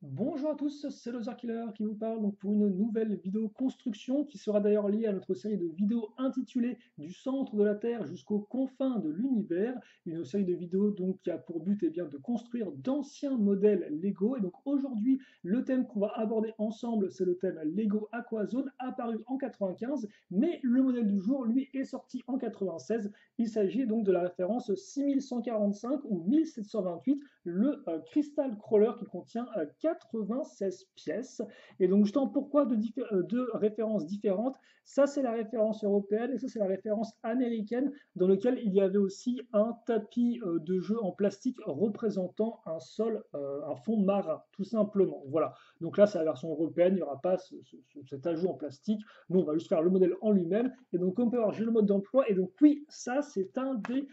Bonjour à tous, c'est le Killer qui vous parle donc pour une nouvelle vidéo construction qui sera d'ailleurs liée à notre série de vidéos intitulée Du centre de la Terre jusqu'aux confins de l'univers, une série de vidéos donc qui a pour but bien, de construire d'anciens modèles Lego. Et donc aujourd'hui, le thème qu'on va aborder ensemble, c'est le thème Lego Aquazone, apparu en 95, mais le modèle du jour, lui, est sorti en 96. Il s'agit donc de la référence 6145 ou 1728, le Crystal Crawler qui contient 96 pièces. Et donc justement, pourquoi deux références différentes? Ça, c'est la référence européenne et ça, c'est la référence américaine, dans lequel il y avait aussi un tapis de jeu en plastique représentant un sol, un fond marin, tout simplement. Voilà. Donc là, c'est la version européenne, il n'y aura pas cet ajout en plastique. Nous, on va juste faire le modèle en lui-même. Et donc, comme on peut voir, j'ai le mode d'emploi. Et donc, oui, ça, c'est un des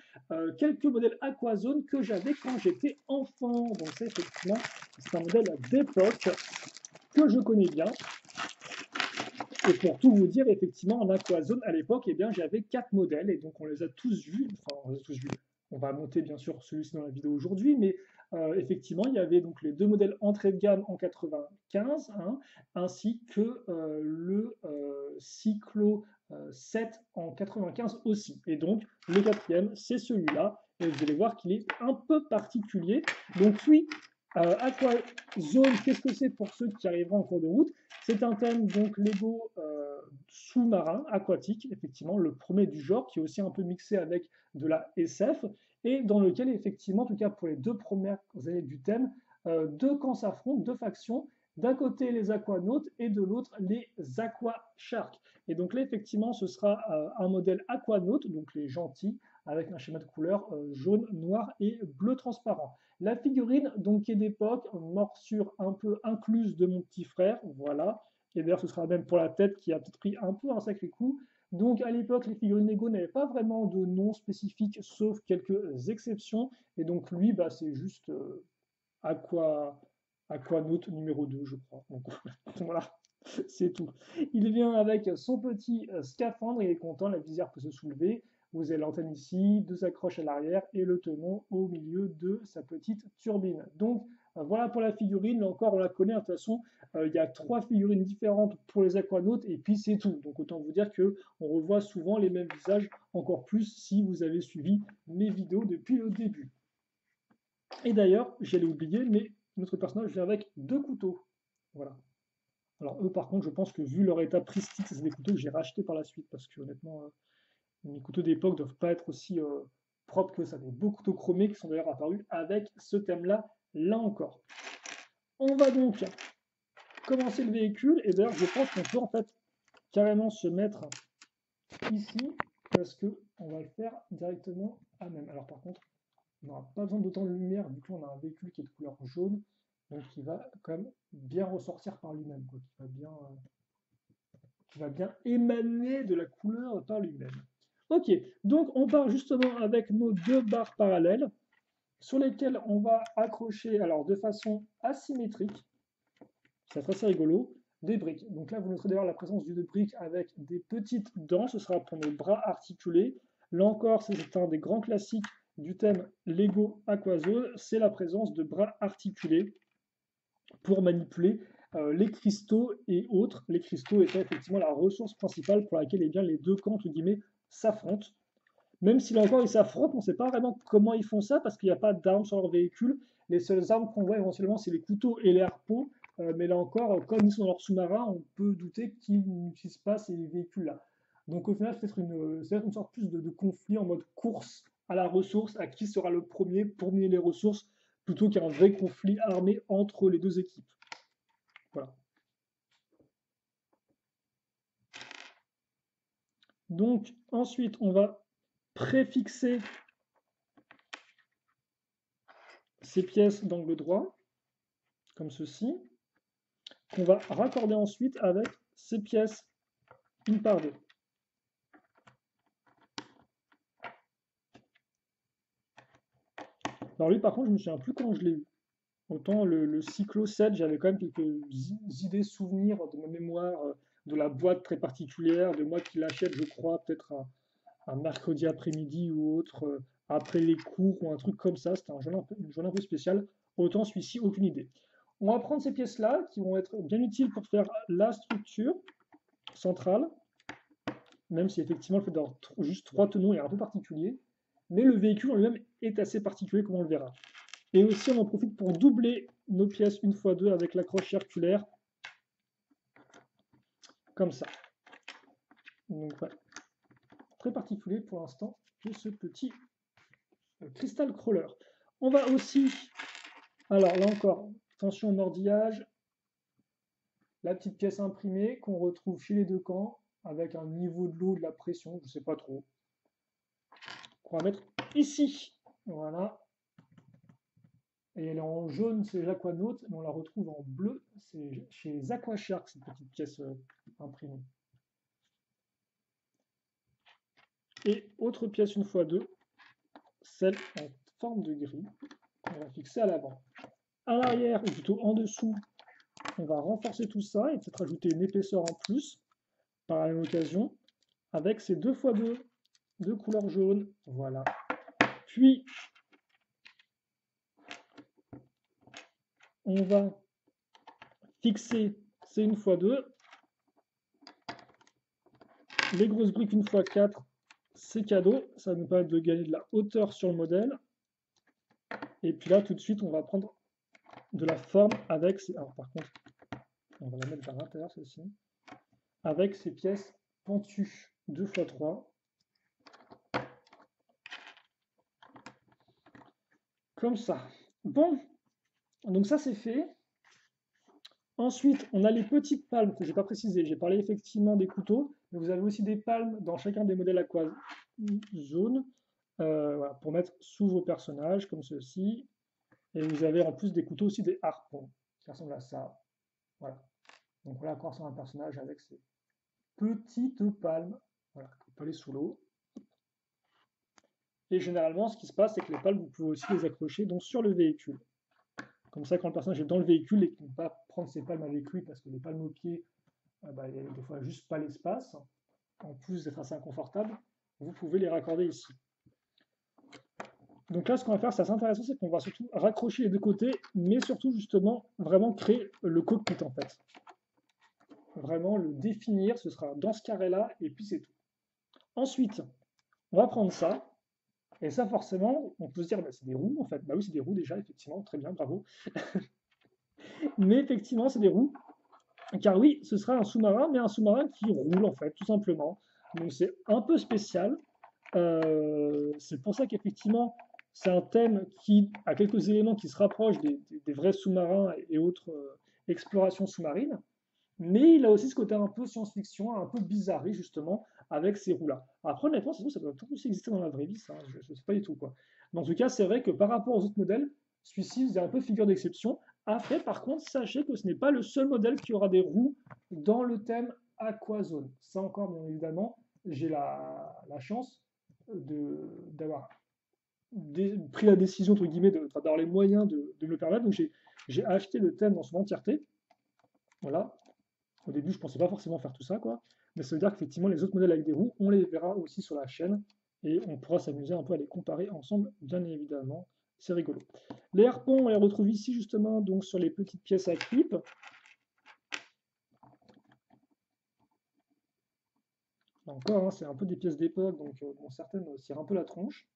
quelques modèles Aquazone que j'avais quand j'étais enfant. Donc, c'est effectivement, c'est un modèle d'époque que je connais bien. Et pour tout vous dire, effectivement, en Aquazone, à l'époque, eh bien, j'avais 4 modèles, et donc on les a tous vus, enfin, on les a tous vus. On va monter, bien sûr, celui-ci dans la vidéo aujourd'hui, mais effectivement, il y avait donc les 2 modèles entrée de gamme en 95, hein, ainsi que le Cyclo 7 en 95 aussi. Et donc, le quatrième, c'est celui-là, et vous allez voir qu'il est un peu particulier. Donc oui, Aquazone, qu'est-ce que c'est pour ceux qui arriveront en cours de route? C'est un thème donc Lego sous-marin, aquatique, effectivement, le premier du genre, qui est aussi un peu mixé avec de la SF, et dans lequel, effectivement, en tout cas pour les 2 premières années du thème, 2 camps s'affrontent, 2 factions. D'un côté les aquanautes et de l'autre les aquasharks. Et donc là, effectivement, ce sera un modèle aquanaute, donc les gentils, avec un schéma de couleur jaune, noir et bleu transparent. La figurine, donc, qui est d'époque, morsure un peu incluse de mon petit frère, voilà. Et d'ailleurs, ce sera même pour la tête qui a peut-être pris un peu un sacré coup. Donc, à l'époque, les figurines Lego n'avaient pas vraiment de nom spécifique, sauf quelques exceptions. Et donc, lui, bah, c'est juste Aqua, Aquanaut numéro 2, je crois. Donc, voilà, c'est tout. Il vient avec son petit scaphandre, il est content, la visière peut se soulever. Vous avez l'antenne ici, 2 accroches à l'arrière et le tenon au milieu de sa petite turbine. Donc voilà pour la figurine, là encore on la connaît, de toute façon il y a 3 figurines différentes pour les aquanautes et puis c'est tout. Donc autant vous dire que on revoit souvent les mêmes visages, encore plus si vous avez suivi mes vidéos depuis le début. Et d'ailleurs, j'allais oublier, mais notre personnage vient avec 2 couteaux. Voilà. Alors eux, par contre, je pense que vu leur état pristique, c'est des couteaux que j'ai rachetés par la suite, parce que honnêtement, mes couteaux d'époque ne doivent pas être aussi propres que ça. Des beaux couteaux chromés qui sont d'ailleurs apparus avec ce thème-là, là encore. On va donc commencer le véhicule, et d'ailleurs, je pense qu'on peut en fait carrément se mettre ici, parce que on va le faire directement à même. Alors par contre, on n'aura pas besoin d'autant de lumière, vu qu'on a un véhicule qui est de couleur jaune, donc qui va quand même bien ressortir par lui-même, qui va bien émaner de la couleur par lui-même. Ok, donc on part justement avec nos 2 barres parallèles sur lesquelles on va accrocher, alors de façon asymétrique, ça va être assez rigolo, des briques. Donc là, vous noterez d'ailleurs la présence d'une brique avec des petites dents, ce sera pour nos bras articulés. Là encore, c'est un des grands classiques du thème Lego Aquazone, c'est la présence de bras articulés pour manipuler les cristaux et autres. Les cristaux étant effectivement la ressource principale pour laquelle eh bien, les 2 camps, entre guillemets, s'affrontent. Même si là encore ils s'affrontent, on ne sait pas vraiment comment ils font ça parce qu'il n'y a pas d'armes sur leur véhicule. Les seules armes qu'on voit éventuellement, c'est les couteaux et les harpons. Mais là encore, comme ils sont dans leur sous-marin, on peut douter qu'ils n'utilisent pas ces véhicules-là. Donc au final, c'est peut-être une sorte plus de conflit en mode course à la ressource, à qui sera le premier pour miner les ressources, plutôt qu'un vrai conflit armé entre les 2 équipes. Voilà. Donc ensuite, on va préfixer ces pièces d'angle droit, comme ceci, qu'on va raccorder ensuite avec ces pièces une par deux. Alors lui par contre je ne me souviens plus quand je l'ai eu. Autant le Cyclo 7, j'avais quand même quelques idées, souvenirs de ma mémoire, de la boîte très particulière, de moi qui l'achète je crois peut-être un mercredi après-midi ou autre, après les cours ou un truc comme ça, c'était une journée un peu spéciale. Autant celui-ci, aucune idée. On va prendre ces pièces-là qui vont être bien utiles pour faire la structure centrale, même si effectivement le fait d'avoir juste 3 tenons est un peu particulier, mais le véhicule en lui-même est assez particulier comme on le verra. Et aussi on en profite pour doubler nos pièces 1x2 avec l'accroche circulaire, comme ça. Donc ouais, très particulier pour l'instant de ce petit Crystal Crawler. On va aussi, alors là encore, attention au mordillage, la petite pièce imprimée qu'on retrouve chez les deux camps avec un niveau de l'eau, de la pression, je ne sais pas trop, qu'on va mettre ici. Voilà. Et elle est en jaune, c'est l'Aquanaut, mais on la retrouve en bleu, c'est chez Aquashark, cette petite pièce imprimée. Et autre pièce 1x2, celle en forme de grille, qu'on va fixer à l'avant. À l'arrière, ou plutôt en dessous, on va renforcer tout ça et peut-être ajouter une épaisseur en plus, par la même occasion, avec ces 2x2 de couleur jaune. Voilà. Puis, on va fixer ces 1x2, les grosses briques 1x4, c'est cadeau, ça va nous permettre de gagner de la hauteur sur le modèle. Et puis là, tout de suite, on va prendre de la forme avec ces... Alors par contre, on va la mettre vers l'intérieur, celle-ci. Avec ces pièces pentues 2x3. Comme ça. Bon, donc ça c'est fait. Ensuite, on a les petites palmes que je n'ai pas précisé. J'ai parlé effectivement des couteaux, mais vous avez aussi des palmes dans chacun des modèles Aquazone voilà, pour mettre sous vos personnages, comme ceci. Et vous avez en plus des couteaux aussi des harpons, qui ressemblent à ça. Voilà. Donc voilà encore sur un personnage avec ses petites palmes, voilà, qu'on peut aller sous l'eau. Et généralement, ce qui se passe, c'est que les palmes, vous pouvez aussi les accrocher donc, sur le véhicule. Comme ça, quand le personnage est dans le véhicule et qu'il ne peut pas prendre ses palmes avec lui parce que les palmes aux pieds, il n'y a des fois juste pas l'espace, en plus d'être assez inconfortable, vous pouvez les raccorder ici. Donc là, ce qu'on va faire, c'est assez intéressant, c'est qu'on va surtout raccrocher les deux côtés, mais surtout justement vraiment créer le cockpit en fait. Vraiment le définir, ce sera dans ce carré-là, et puis c'est tout. Ensuite, on va prendre ça, et ça forcément, on peut se dire, bah, c'est des roues en fait. Bah oui, c'est des roues déjà, effectivement, très bien, bravo. Mais effectivement, c'est des roues, car oui, ce sera un sous-marin, mais un sous-marin qui roule en fait, tout simplement. Donc c'est un peu spécial. C'est pour ça qu'effectivement, c'est un thème qui a quelques éléments qui se rapprochent des vrais sous-marins et autres explorations sous-marines. Mais il a aussi ce côté un peu science-fiction, un peu bizarrerie justement, avec ces roues-là. Après, honnêtement, ça doit tout aussi exister dans la vraie vie, ça, je ne sais pas du tout quoi. Mais en tout cas, c'est vrai que par rapport aux autres modèles, celui-ci faisait un peu figure d'exception. Après, par contre, sachez que ce n'est pas le seul modèle qui aura des roues dans le thème Aquazone. Ça encore, bien évidemment, j'ai la chance d'avoir pris la décision, entre guillemets, d'avoir les moyens de me le permettre. Donc j'ai acheté le thème dans son entièreté. Voilà. Au début, je ne pensais pas forcément faire tout ça, quoi. Mais ça veut dire qu'effectivement, les autres modèles avec des roues, on les verra aussi sur la chaîne et on pourra s'amuser un peu à les comparer ensemble, bien évidemment. C'est rigolo. Les harpons, on les retrouve ici justement, donc sur les petites pièces à clip. Encore, hein, c'est un peu des pièces d'époque, donc bon, certaines tirent un peu la tronche.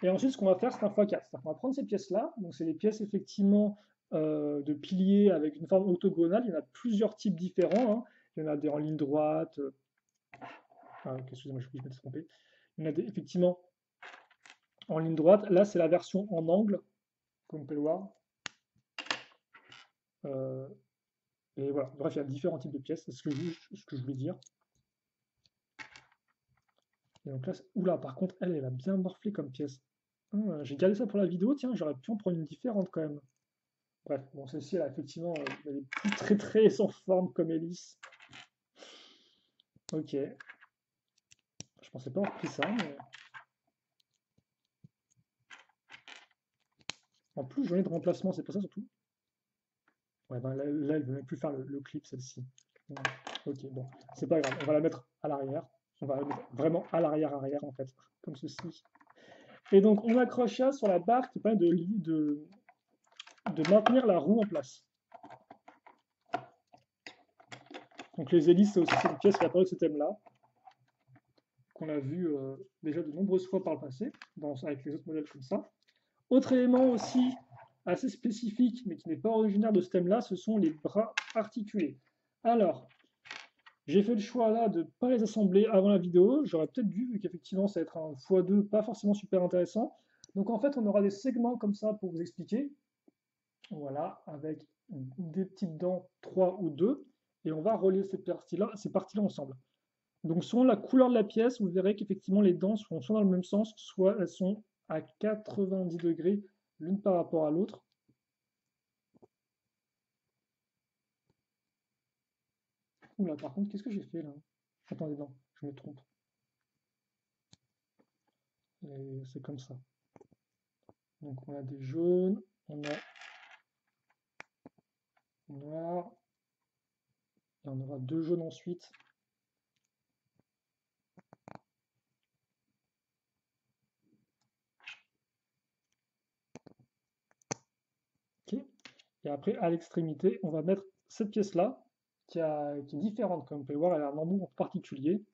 Et ensuite, ce qu'on va faire, c'est un x4. C'est-à-dire qu'on va prendre ces pièces-là, donc c'est les pièces effectivement de piliers avec une forme octogonale. Il y en a plusieurs types différents. Hein. Il y en a des en ligne droite. Excusez-moi, je m'étais trompé. Il y en a des, effectivement en ligne droite. Là, c'est la version en angle, comme on peut le voir. Et voilà, bref, il y a différents types de pièces, c'est ce que je voulais dire. Et donc là, oula, par contre, elle a bien morflé comme pièce. J'ai gardé ça pour la vidéo, tiens, j'aurais pu en prendre une différente quand même. Bref, bon, celle-ci, elle a effectivement, elle est plus très sans forme comme hélice. Ok. Je pensais pas avoir pris ça, mais... En plus, j'en ai de remplacement, c'est pour ça surtout. Ouais, ben là, elle ne veut même plus faire le clip, celle-ci. Ok, bon, c'est pas grave, on va la mettre à l'arrière. On va la mettre vraiment à l'arrière, en fait, comme ceci. Et donc, on accroche ça sur la barre qui permet de maintenir la roue en place. Donc les hélices, c'est aussi une pièce qui apparaît de ce thème-là, qu'on a vu déjà de nombreuses fois par le passé, avec les autres modèles comme ça. Autre élément aussi assez spécifique, mais qui n'est pas originaire de ce thème-là, ce sont les bras articulés. Alors, j'ai fait le choix là de ne pas les assembler avant la vidéo. J'aurais peut-être dû, vu qu'effectivement ça va être un x2 pas forcément super intéressant. Donc en fait, on aura des segments comme ça pour vous expliquer. Voilà, avec des petites dents 3 ou 2. Et on va relier ces parties-là ensemble. Donc selon la couleur de la pièce, vous verrez qu'effectivement les dents sont soit dans le même sens, soit elles sont à 90 degrés l'une par rapport à l'autre. Oula, par contre, qu'est-ce que j'ai fait là? Attendez, non, je me trompe. C'est comme ça. Donc on a des jaunes, on a noir, et on aura deux jaunes ensuite. Ok. Et après, à l'extrémité, on va mettre cette pièce-là, qui est différente, comme vous pouvez voir, elle a un embout particulier,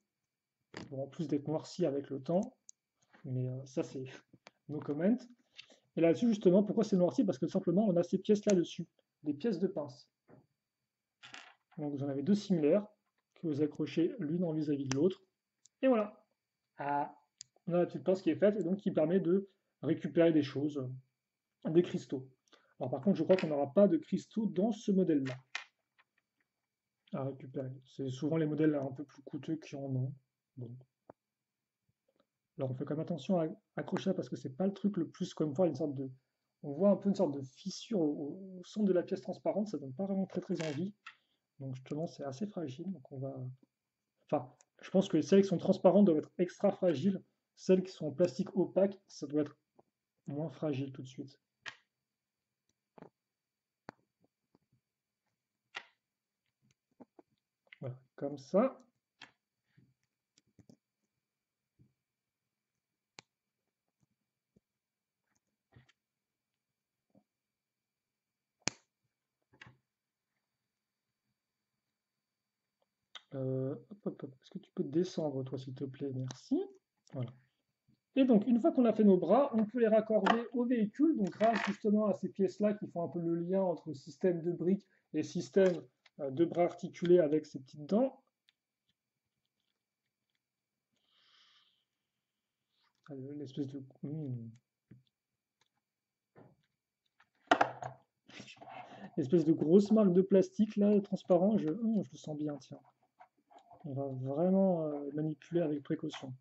bon, en plus d'être noircie avec le temps, mais ça c'est no comment. Et là-dessus, justement, pourquoi c'est noirci? Parce que simplement, on a ces pièces-là dessus, des pièces de pince. Donc vous en avez deux similaires, que vous accrochez l'une en vis-à-vis de l'autre, et voilà. Ah, on a la petite pince qui est faite, et donc qui permet de récupérer des choses, des cristaux. Alors par contre, je crois qu'on n'aura pas de cristaux dans ce modèle-là à récupérer. C'est souvent les modèles un peu plus coûteux qui en ont. Bon. Alors on fait quand même attention à accrocher parce que c'est pas le truc le plus comme fois une sorte de. On voit un peu une sorte de fissure au centre de la pièce transparente, ça donne pas vraiment très très envie. Donc justement c'est assez fragile. Donc on va. Enfin, je pense que celles qui sont transparentes doivent être extra fragiles. Celles qui sont en plastique opaque, ça doit être moins fragile tout de suite. Voilà, comme ça. Est-ce que tu peux descendre, toi, s'il te plaît? Merci. Voilà. Et donc, une fois qu'on a fait nos bras, on peut les raccorder au véhicule, donc grâce justement à ces pièces-là qui font un peu le lien entre système de briques et système de bras articulés avec ces petites dents. L'espèce de. L'espèce de grosse marque de plastique là, transparent, je le sens bien, tiens. On va vraiment manipuler avec précaution.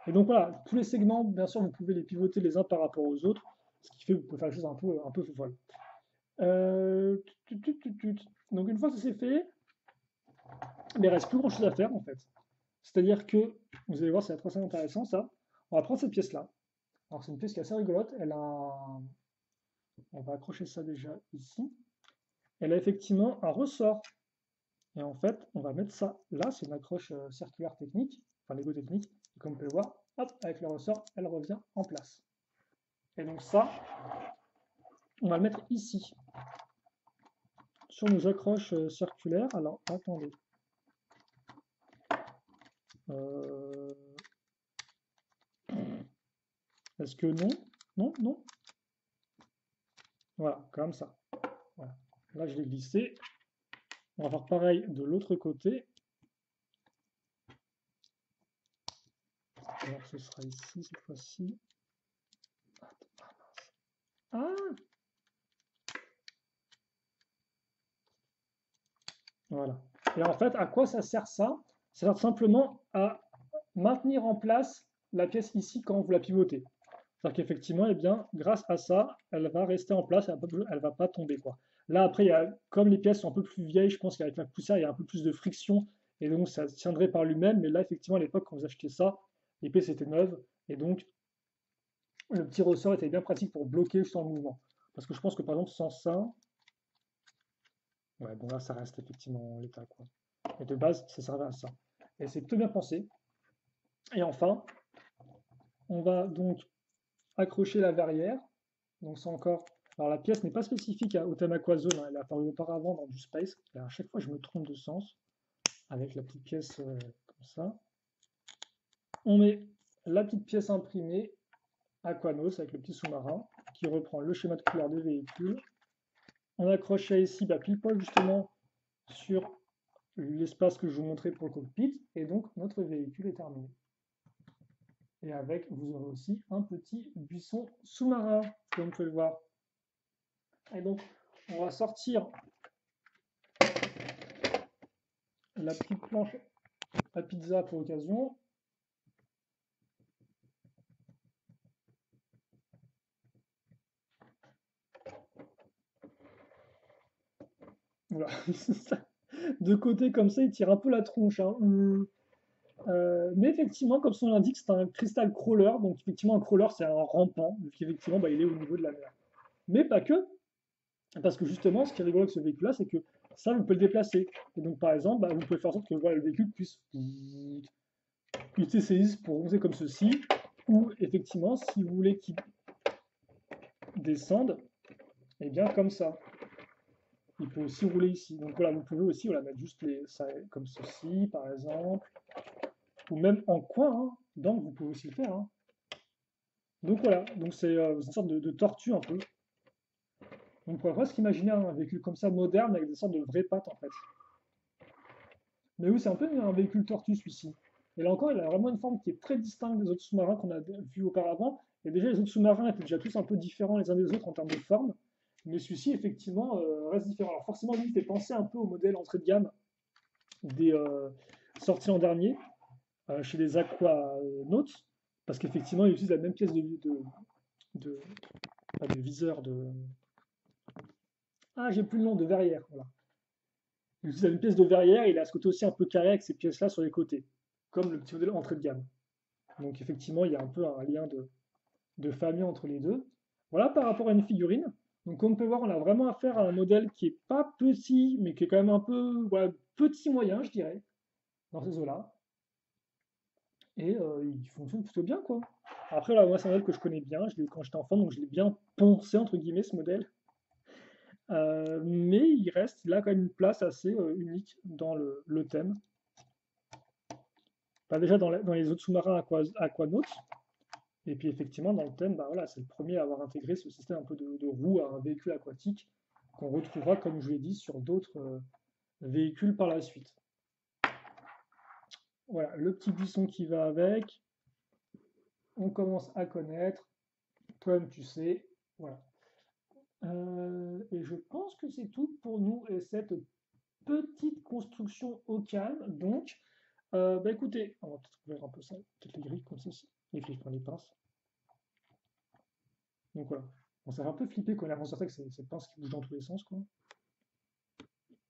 Et donc voilà, tous les segments, bien sûr, vous pouvez les pivoter les uns par rapport aux autres, ce qui fait que vous pouvez faire des choses un peu folles. Donc une fois que c'est fait, il ne reste plus grand chose à faire en fait. C'est-à-dire que, vous allez voir, c'est très intéressant ça. On va prendre cette pièce-là. Alors c'est une pièce qui est assez rigolote. On va accrocher ça déjà ici. Elle a effectivement un ressort. Et en fait, on va mettre ça là. C'est une accroche circulaire technique, enfin Lego technique. Et comme vous pouvez le voir, hop, avec le ressort, elle revient en place. Et donc ça, on va le mettre ici, sur nos accroches circulaires. Alors, attendez. Est-ce que non? Non, non. Voilà, comme ça. Voilà. Là, je l'ai glissé. On va faire pareil de l'autre côté. Alors, ce sera ici cette fois-ci. Ah! Voilà. Et en fait, à quoi ça sert ça? Ça sert simplement à maintenir en place la pièce ici quand vous la pivotez. C'est-à-dire qu'effectivement, eh bien, grâce à ça, elle va rester en place, elle ne va pas tomber, quoi. Là, après, comme les pièces sont un peu plus vieilles, je pense qu'avec la poussière, il y a un peu plus de friction, et donc ça tiendrait par lui-même. Mais là, effectivement, à l'époque, quand vous achetez ça, les pièces étaient neuves, et donc le petit ressort était bien pratique pour bloquer justement le mouvement. Parce que je pense que par exemple, sans ça, ouais, bon là, ça reste effectivement en l'état, quoi. Et de base, ça servait à ça. Et c'est plutôt bien pensé. Et enfin, on va donc accrocher la verrière. Donc c'est encore. Alors la pièce n'est pas spécifique au thème Aquazone, hein, elle est apparue auparavant dans du Space, et à chaque fois je me trompe de sens, avec la petite pièce comme ça. On met la petite pièce imprimée Aquanos avec le petit sous-marin, qui reprend le schéma de couleur des véhicules. On accroche ça ici, pile poil justement sur l'espace que je vous montrais pour le cockpit, et donc notre véhicule est terminé. Et avec, vous aurez aussi un petit buisson sous-marin, comme vous pouvez le voir. Et donc, on va sortir la petite planche à pizza pour l'occasion. Voilà. De côté comme ça, il tire un peu la tronche, hein. Mais effectivement, comme son nom l'indique, c'est un cristal crawler. Donc effectivement, un crawler, c'est un rampant. Donc effectivement, il est au niveau de la mer. Mais pas que, parce que justement, ce qui est rigolo avec ce véhicule-là, c'est que ça, vous pouvez le déplacer. Et donc, par exemple, vous pouvez faire en sorte que voilà, le véhicule puisse utiliser pour remonter comme ceci. Ou effectivement, si vous voulez qu'il descende, et bien comme ça. Il peut aussi rouler ici. Donc voilà, vous pouvez aussi voilà, mettre juste ça comme ceci, par exemple. Ou même en coin, hein. Donc vous pouvez aussi le faire, hein. Donc voilà, donc c'est une sorte de tortue un peu. On pourrait presque imaginer un véhicule comme ça moderne avec des sortes de vraies pattes en fait. Mais oui, c'est un peu un véhicule tortue celui-ci. Et là encore, il a vraiment une forme qui est très distincte des autres sous-marins qu'on a vus auparavant. Et déjà, les autres sous-marins étaient déjà tous un peu différents les uns des autres en termes de forme. Mais celui-ci, effectivement, reste différent. Alors forcément, lui, il fait penser un peu au modèle entrée de gamme des sorties l'an dernier chez les Aquanauts, parce qu'effectivement, il utilise la même pièce de, pas de viseur, Ah, j'ai plus le nom, de verrière, voilà. Il utilise la même pièce de verrière, et il a ce côté aussi un peu carré avec ces pièces-là sur les côtés, comme le petit modèle entrée de gamme. Donc effectivement, il y a un peu un lien de famille entre les deux. Voilà par rapport à une figurine. Donc comme on peut voir, on a vraiment affaire à un modèle qui est pas petit, mais qui est quand même un peu voilà, petit moyen, je dirais, dans ces eaux-là. Et il fonctionne plutôt bien, quoi. Après, là, moi, c'est un modèle que je connais bien. Je l'ai eu quand j'étais enfant, donc je l'ai bien poncé, entre guillemets, ce modèle. Mais il a quand même une place assez unique dans le thème. Bah, déjà dans les autres sous-marins Aquanautes, et puis effectivement dans le thème, voilà, c'est le premier à avoir intégré ce système un peu de roue à un véhicule aquatique qu'on retrouvera, comme je vous l'ai dit, sur d'autres véhicules par la suite. Voilà, le petit buisson qui va avec, on commence à connaître, toi-même tu sais, voilà. Et je pense que c'est tout pour nous et cette petite construction au calme. Donc, écoutez, on va peut-être ouvrir un peu ça, peut-être les grilles comme ceci, les grilles, les pinces. Donc voilà, on s'est un peu flippé quand on a constaté que c'est cette pince qui bouge dans tous les sens, quoi.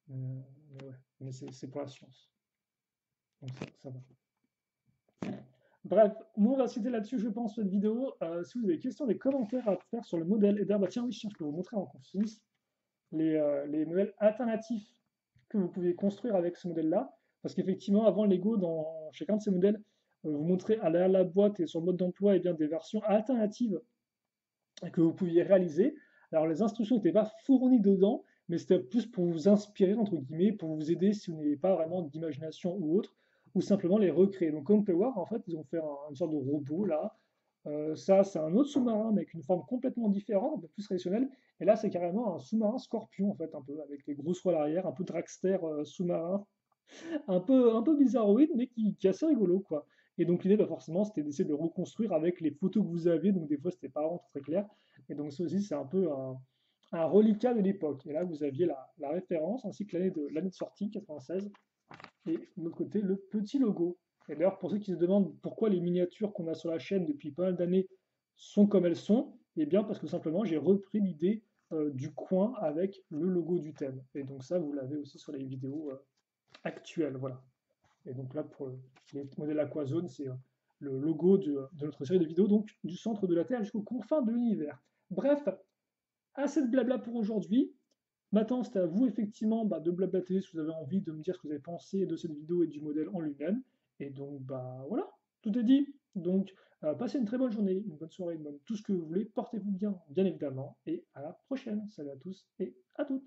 Mais ouais, mais c'est pour la science. Donc ça va. Bref, nous on va citer là-dessus, je pense, cette vidéo. Si vous avez des questions, des commentaires à faire sur le modèle, et d'ailleurs, tiens, oui, je peux vous montrer en conférence les modèles alternatifs que vous pouvez construire avec ce modèle-là. Parce qu'effectivement, avant Lego, dans chacun de ces modèles, vous montrez à la boîte et sur le mode d'emploi et bien des versions alternatives que vous pouviez réaliser. Alors les instructions n'étaient pas fournies dedans, mais c'était plus pour vous inspirer, entre guillemets, pour vous aider si vous n'avez pas vraiment d'imagination ou autre, ou simplement les recréer. Donc comme on peut voir, en fait, ils ont fait une sorte de robot là. Ça, c'est un autre sous-marin, mais avec une forme complètement différente, un peu plus traditionnelle. Et là, c'est carrément un sous-marin scorpion, en fait, un peu, avec les grosses roues à l'arrière, un peu dragster sous-marin, un peu bizarroïde, mais qui est assez rigolo, quoi. Et donc l'idée, forcément, c'était d'essayer de le reconstruire avec les photos que vous avez, donc des fois, c'était pas vraiment très clair. Et donc ça aussi, c'est un peu un reliquat de l'époque. Et là, vous aviez la référence, ainsi que l'année de sortie, 96, et de l'autre côté, le petit logo. Et d'ailleurs, pour ceux qui se demandent pourquoi les miniatures qu'on a sur la chaîne depuis pas mal d'années sont comme elles sont, eh bien parce que simplement j'ai repris l'idée du coin avec le logo du thème. Et donc ça, vous l'avez aussi sur les vidéos actuelles. Voilà. Et donc là, pour les modèles Aquazone, c'est le logo de notre série de vidéos, donc du centre de la Terre jusqu'aux confins de l'univers. Bref, assez de blabla pour aujourd'hui. Maintenant, c'est à vous effectivement de blablater si vous avez envie de me dire ce que vous avez pensé de cette vidéo et du modèle en lui-même. Et donc, voilà, tout est dit. Donc, Passez une très bonne journée, une bonne soirée, tout ce que vous voulez. Portez-vous bien, bien évidemment. Et à la prochaine. Salut à tous et à toutes.